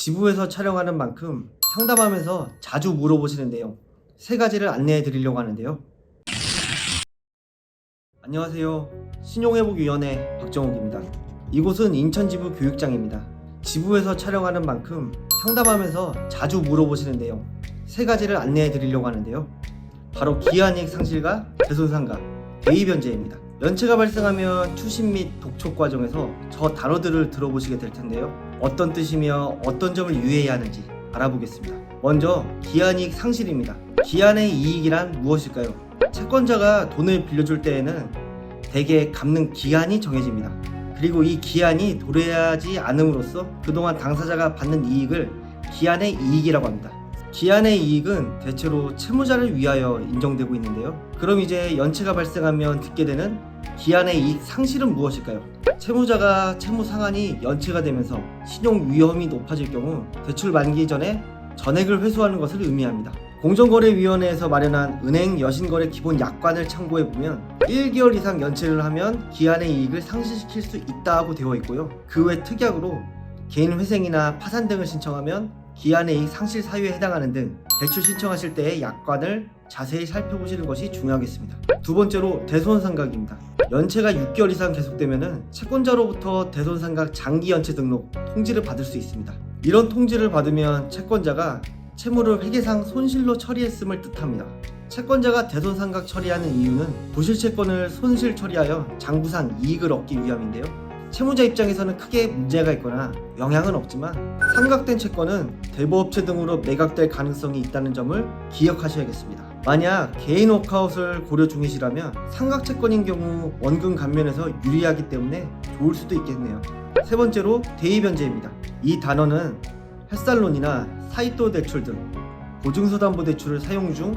지부에서 촬영하는 만큼 상담하면서 자주 물어보시는 내용 3가지를 안내해 드리려고 하는데요. 안녕하세요. 신용회복위원회 박정욱입니다. 이곳은 인천지부 교육장입니다. 지부에서 촬영하는 만큼 상담하면서 자주 물어보시는 내용 3가지를 안내해 드리려고 하는데요. 바로 기한이익 상실과 대손상가, 대입연재입니다. 연체가 발생하면 추심 및 독촉 과정에서 저 단어들을 들어보시게 될 텐데요. 어떤 뜻이며 어떤 점을 유의해야 하는지 알아보겠습니다. 먼저 기한이익 상실입니다. 기한의 이익이란 무엇일까요? 채권자가 돈을 빌려줄 때에는 대개 갚는 기한이 정해집니다. 그리고 이 기한이 도래하지 않음으로써 그동안 당사자가 받는 이익을 기한의 이익이라고 합니다. 기한의 이익은 대체로 채무자를 위하여 인정되고 있는데요. 그럼 이제 연체가 발생하면 듣게 되는 기한의 이익 상실은 무엇일까요? 채무자가 채무 상환이 연체가 되면서 신용 위험이 높아질 경우 대출 만기 전에 전액을 회수하는 것을 의미합니다. 공정거래위원회에서 마련한 은행 여신거래 기본 약관을 참고해보면 1개월 이상 연체를 하면 기한의 이익을 상실시킬 수 있다고 되어 있고요. 그 외 특약으로 개인 회생이나 파산 등을 신청하면 기한의 이익 상실 사유에 해당하는 등 대출 신청하실 때의 약관을 자세히 살펴보시는 것이 중요하겠습니다. 두 번째로 대손상각입니다. 연체가 6개월 이상 계속되면 채권자로부터 대손상각 장기 연체 등록 통지를 받을 수 있습니다. 이런 통지를 받으면 채권자가 채무를 회계상 손실로 처리했음을 뜻합니다. 채권자가 대손상각 처리하는 이유는 부실채권을 손실 처리하여 장부상 이익을 얻기 위함인데요. 채무자 입장에서는 크게 문제가 있거나 영향은 없지만 상각된 채권은 대부업체 등으로 매각될 가능성이 있다는 점을 기억하셔야겠습니다. 만약 개인 워크아웃을 고려 중이시라면 상각채권인 경우 원금 감면에서 유리하기 때문에 좋을 수도 있겠네요. 세 번째로 대입연재입니다. 이 단어는 햇살론이나 사이토 대출 등 보증서담보대출을 사용 중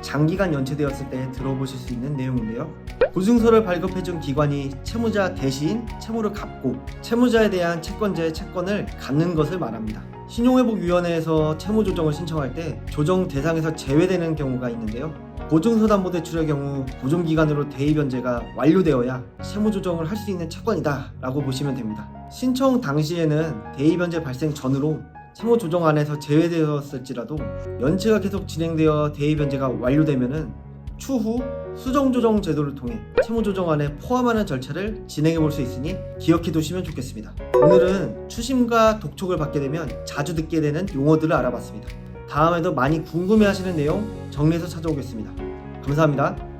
장기간 연체되었을 때 들어보실 수 있는 내용인데요. 보증서를 발급해준 기관이 채무자 대신 채무를 갚고 채무자에 대한 채권자의 채권을 갚는 것을 말합니다. 신용회복위원회에서 채무조정을 신청할 때 조정 대상에서 제외되는 경우가 있는데요. 보증서담보대출의 경우 보존기간으로 대입연재가 완료되어야 채무조정을 할 수 있는 채권이다 라고 보시면 됩니다. 신청 당시에는 대입연재 발생 전으로 채무조정안에서 제외되었을지라도 연체가 계속 진행되어 대입연재가 완료되면 추후 수정조정 제도를 통해 채무조정안에 포함하는 절차를 진행해 볼 수 있으니 기억해 두시면 좋겠습니다. 오늘은 추심과 독촉을 받게 되면 자주 듣게 되는 용어들을 알아봤습니다. 다음에도 많이 궁금해 하시는 내용 정리해서 찾아오겠습니다. 감사합니다.